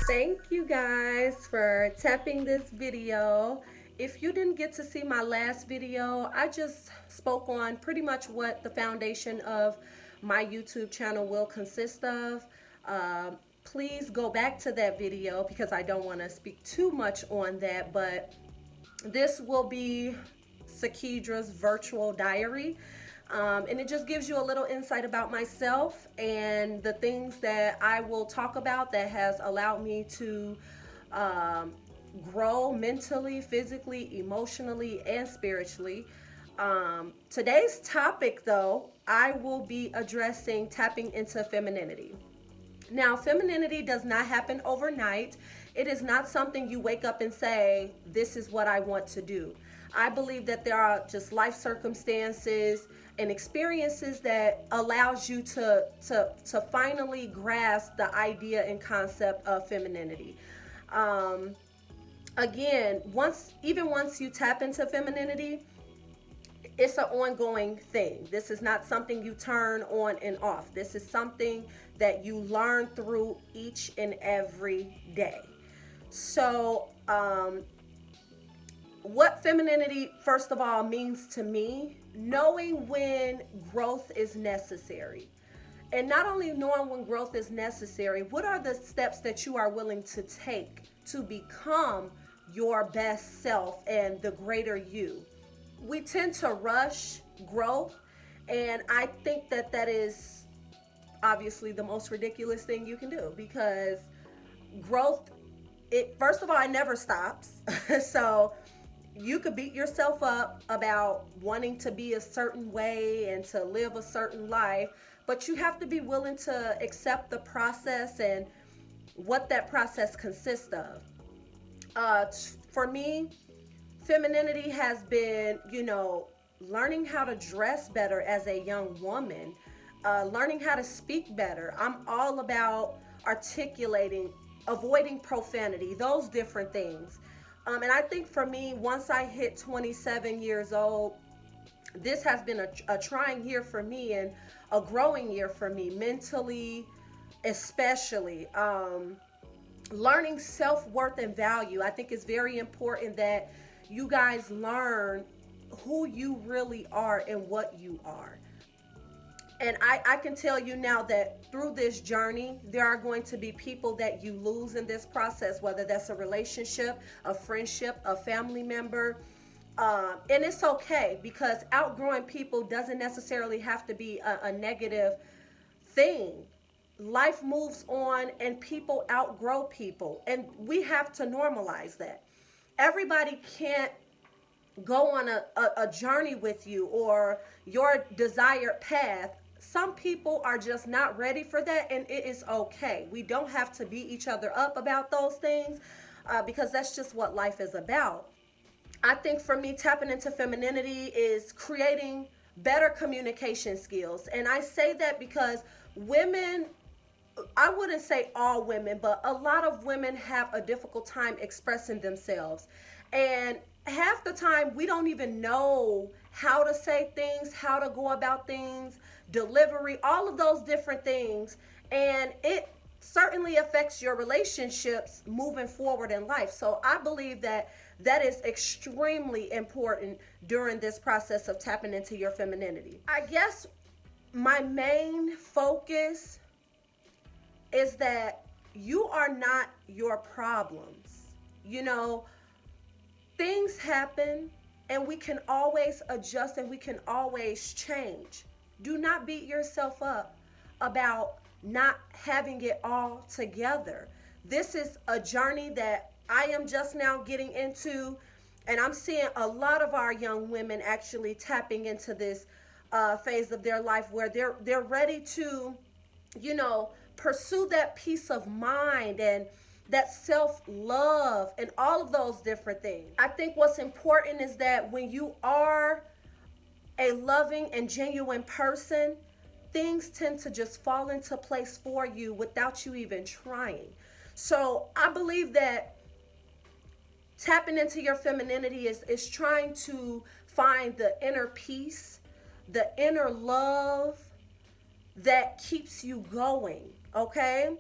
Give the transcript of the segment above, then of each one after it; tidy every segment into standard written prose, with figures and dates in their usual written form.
Thank you guys for tapping this video. If you didn't get to see my last video, I just spoke on pretty much what the foundation of my YouTube channel will consist of. Please go back to that video because I don't want to speak too much on that, but this will be Sakidra's virtual diary. And it just gives you a little insight about myself and the things that I will talk about that has allowed me to grow mentally, physically, emotionally, and spiritually. Today's topic, though, I will be addressing tapping into femininity. Now, femininity does not happen overnight. It is not something you wake up and say, this is what I want to do. I believe that there are just life circumstances and experiences that allows you to finally grasp the idea and concept of femininity. Again, once you tap into femininity, it's an ongoing thing. This is not something you turn on and off. This is something that you learn through each and every day. So, what femininity, first of all, means to me, knowing when growth is necessary. And not only knowing when growth is necessary, what are the steps that you are willing to take to become your best self and the greater you? We tend to rush growth, and I think that that is obviously the most ridiculous thing you can do, because growth, first of all, it never stops. So you could beat yourself up about wanting to be a certain way and to live a certain life, but you have to be willing to accept the process and what that process consists of. For me, femininity has been, learning how to dress better as a young woman, learning how to speak better. I'm all about articulating, avoiding profanity, those different things. And I think for me, once I hit 27 years old, this has been a trying year for me and a growing year for me, mentally especially. Learning self-worth and value. I think it's very important that you guys learn who you really are and what you are. And I can tell you now that through this journey, there are going to be people that you lose in this process, whether that's a relationship, a friendship, a family member. And it's okay, because outgrowing people doesn't necessarily have to be a negative thing. Life moves on and people outgrow people. And we have to normalize that. Everybody can't go on a journey with you or your desired path. Some people are just not ready for that, and it is okay. We don't have to beat each other up about those things, because that's just what life is about. I think for me, tapping into femininity is creating better communication skills. And I say that because women, I wouldn't say all women, but a lot of women have a difficult time expressing themselves. And half the time we don't even know how to say things, how to go about things, delivery, all of those different things. And it certainly affects your relationships moving forward in life. So I believe that that is extremely important during this process of tapping into your femininity. I guess my main focus is that you are not your problems. Things happen and we can always adjust and we can always change. Do not beat yourself up about not having it all together. This is a journey that I am just now getting into, and I'm seeing a lot of our young women actually tapping into this phase of their life where they're ready to, pursue that peace of mind and that self-love and all of those different things. I think what's important is that when you are a loving and genuine person, things tend to just fall into place for you without you even trying. So I believe that Tapping into your femininity is trying to find the inner peace, the inner love that keeps you going, okay?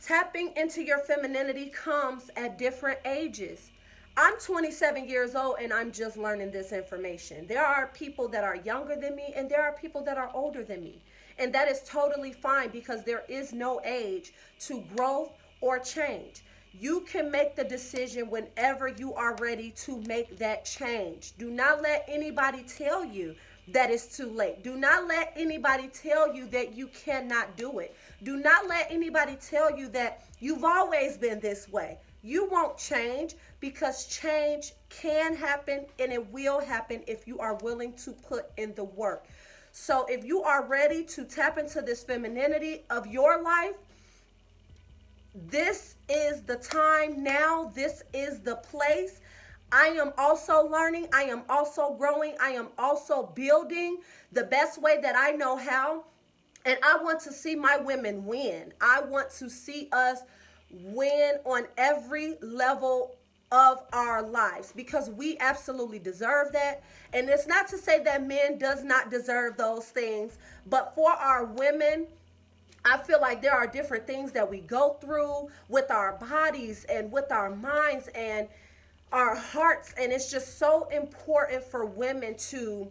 Tapping into your femininity comes at different ages. I'm 27 years old and I'm just learning this information. There are people that are younger than me and there are people that are older than me. And that is totally fine because there is no age to growth or change. You can make the decision whenever you are ready to make that change. Do not let anybody tell you that it's too late. Do not let anybody tell you that you cannot do it. Do not let anybody tell you that you've always been this way. You won't change because change can happen and it will happen if you are willing to put in the work. So if you are ready to tap into this femininity of your life, this is the time now. This is the place. I am also learning. I am also growing. I am also building the best way that I know how. And I want to see my women win. I want to see us win on every level of our lives because we absolutely deserve that. And it's not to say that men does not deserve those things, but for our women, I feel like there are different things that we go through with our bodies and with our minds and our hearts. And it's just so important for women to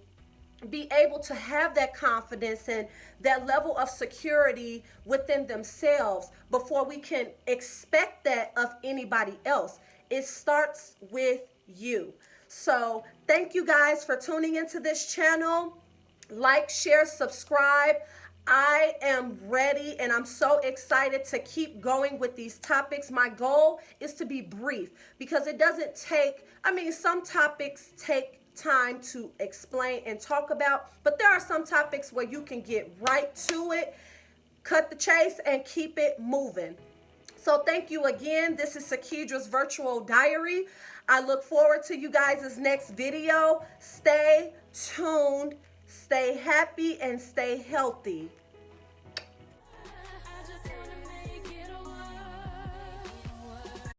be able to have that confidence and that level of security within themselves before we can expect that of anybody else. It starts with you. So thank you guys for tuning into this channel. Like, share, subscribe. I am ready and I'm so excited to keep going with these topics. My goal is to be brief because it doesn't take, some topics take time to explain and talk about, but there are some topics where you can get right to it, cut the chase, and keep it moving. So thank you again. This is Sakidra's Virtual Diary. I look forward to you guys' next video. Stay tuned, stay happy, and stay healthy.